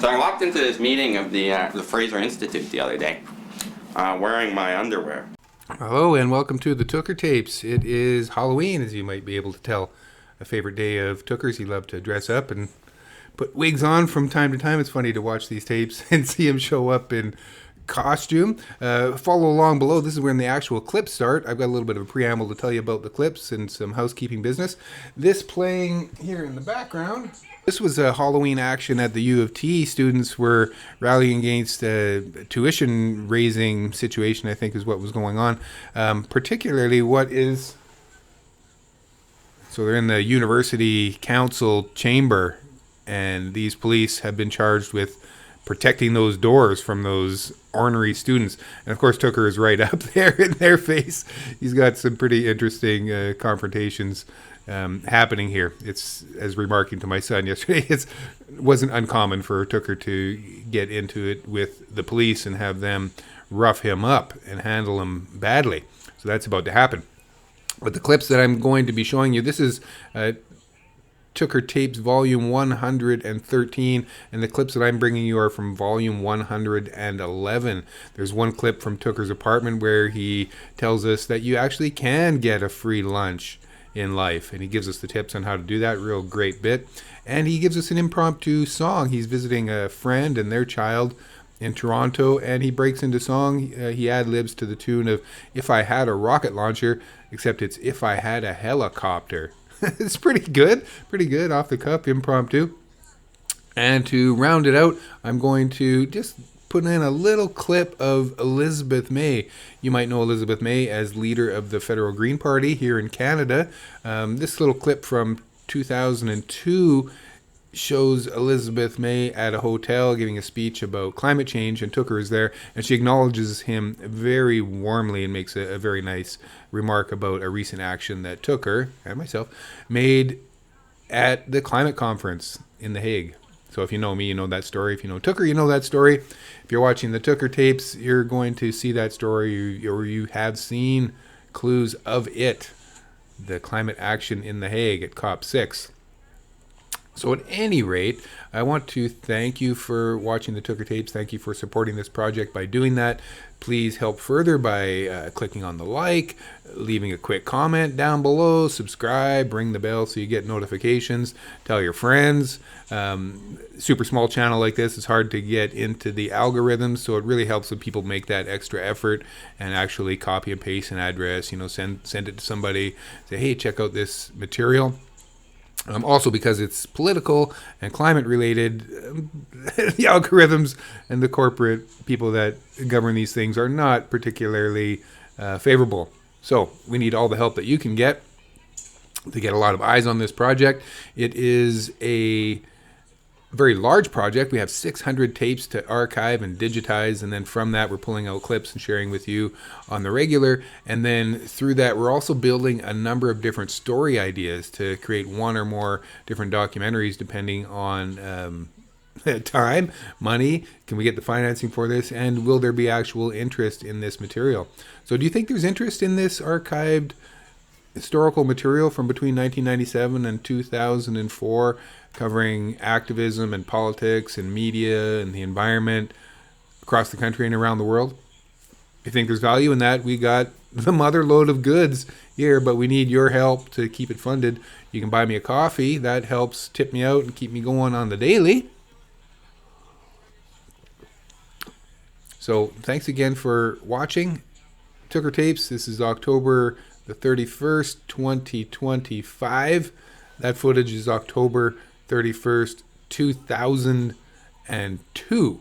So I walked into this meeting of the Fraser Institute the other day, wearing my underwear. Hello and welcome to the Tooker Tapes. It is Halloween, as you might be able to tell. A favorite day of Tooker's. He loved to dress up and put wigs on from time to time. It's funny to watch these tapes and see him show up in costume. Follow along below. This is when the actual clips start. I've got a little bit of a preamble to tell you about the clips and some housekeeping business. This playing here in the background. This was a Halloween action at the U of T. Students were rallying against a tuition raising situation, I think is what was going on. Particularly so they're in the university council chamber, and these police have been charged with protecting those doors from those ornery students. And of course, Tooker is right up there in their face. He's got some pretty interesting confrontations happening here. It's, as remarking to my son yesterday, it wasn't uncommon for Tooker to get into it with the police and have them rough him up and handle him badly. So that's about to happen. But the clips that I'm going to be showing you, this is Tooker Tapes Volume 113, and the clips that I'm bringing you are from Volume 111. There's one clip from Tooker's apartment where he tells us that you actually can get a free lunch in life, and he gives us the tips on how to do that. Real great bit. And he gives us an impromptu song. He's visiting a friend and their child in Toronto, and he breaks into song. He ad-libs to the tune of "If I Had a Rocket Launcher," except it's "If I Had a Helicopter." It's pretty good off the cuff, impromptu. And to round it out, I'm going to just put in a little clip of Elizabeth May. You might know Elizabeth May as leader of the Federal Green Party here in Canada. This little clip from 2002 shows Elizabeth May at a hotel giving a speech about climate change, and Tooker is there, and she acknowledges him very warmly and makes a very nice remark about a recent action that Tooker and myself made at the climate conference in the Hague. So if you know me, you know that story. If you know Tooker, you know that story. If you're watching the Tooker tapes, you're going to see that story, or you have seen clues of it, the climate action in the Hague at COP6. So at any rate, I want to thank you for watching the Tooker tapes. Thank you for supporting this project by doing that. Please help further by clicking on the like, leaving a quick comment down below, subscribe, ring the bell so you get notifications, tell your friends. Super small channel like this, it's hard to get into the algorithms, so it really helps when people make that extra effort and actually copy and paste an address, send it to somebody, say, hey, check out this material. Also, because it's political and climate related, the algorithms and the corporate people that govern these things are not particularly favorable. So we need all the help that you can get to get a lot of eyes on this project. It is a very large project. We have 600 tapes to archive and digitize, and then from that we're pulling out clips and sharing with you on the regular. And then through that we're also building a number of different story ideas to create one or more different documentaries depending on time, money, can we get the financing for this, and will there be actual interest in this material. So do you think there's interest in this archived historical material from between 1997 and 2004, covering activism and politics and media and the environment across the country and around the world? If you think there's value in that, we got the mother load of goods here, but we need your help to keep it funded. You can buy me a coffee. That helps tip me out and keep me going on the daily. So thanks again for watching Tooker Tapes. This is October the 31st, 2025. That footage is October 31st, 2002.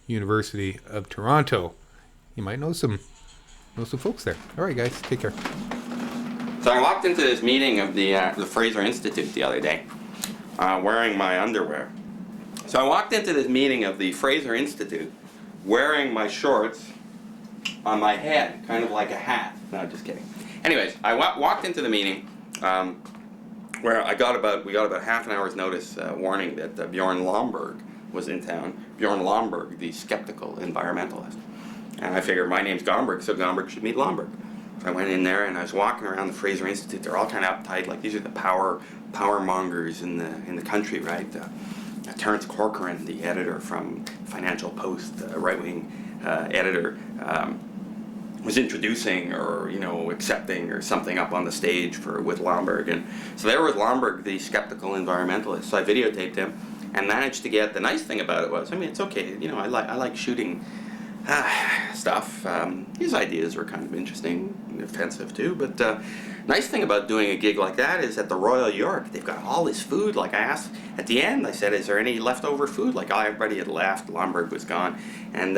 University of Toronto. You might know some folks there. All right, guys, take care. So I walked into this meeting of the Fraser Institute the other day, wearing my underwear. So I walked into this meeting of the Fraser Institute wearing my shorts on my head, kind of like a hat. No, just kidding. Anyways, I walked into the meeting where we got about half an hour's notice warning that Bjorn Lomborg was in town. Bjorn Lomborg, the skeptical environmentalist. And I figured my name's Gomberg, so Gomberg should meet Lomborg. So I went in there and I was walking around the Fraser Institute. They're all kind of uptight, like these are the power mongers in the country, right? Terence Corcoran, the editor from Financial Post, right-wing editor, was introducing or accepting or something up on the stage with Lomberg, and so there was Lomberg, the skeptical environmentalist. So I videotaped him and managed to get. The nice thing about it was, I mean, it's okay. I like shooting stuff. His ideas were kind of interesting, and offensive too. But nice thing about doing a gig like that is at the Royal York, they've got all this food. Like I asked at the end, I said, "Is there any leftover food?" Like everybody had left, Lomberg was gone, and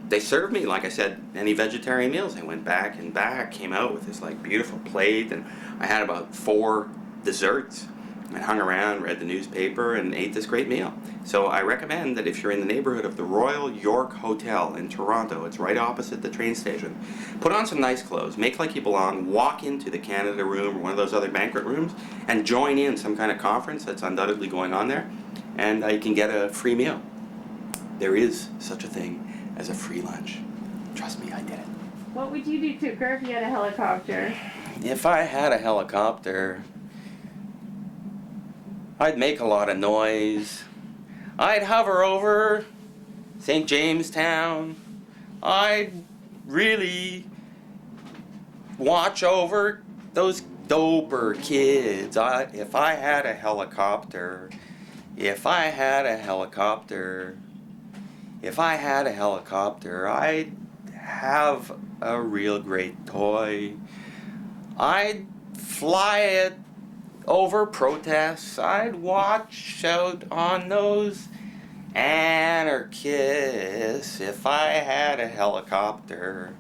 they served me, like I said, any vegetarian meals. I went back and back, came out with this like beautiful plate, and I had about 4 desserts. I hung around, read the newspaper, and ate this great meal. So I recommend that if you're in the neighborhood of the Royal York Hotel in Toronto, it's right opposite the train station, put on some nice clothes, make like you belong, walk into the Canada Room or one of those other banquet rooms, and join in some kind of conference that's undoubtedly going on there, and you can get a free meal. There is such a thing as a free lunch. Trust me, I did it. What would you do, Tooker, if you had a helicopter? If I had a helicopter, I'd make a lot of noise. I'd hover over St. Jamestown. I'd really watch over those doper kids. If I had a helicopter, I'd have a real great toy. I'd fly it over protests. I'd watch out on those anarchists. If I had a helicopter,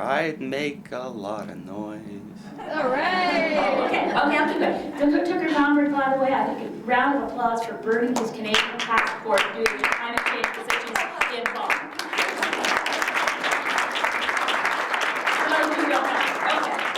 I'd make a lot of noise. All right. Okay, I'll keep it. Tooker Gomberg, by the way, I think a round of applause for burning his Canadian passport due to climate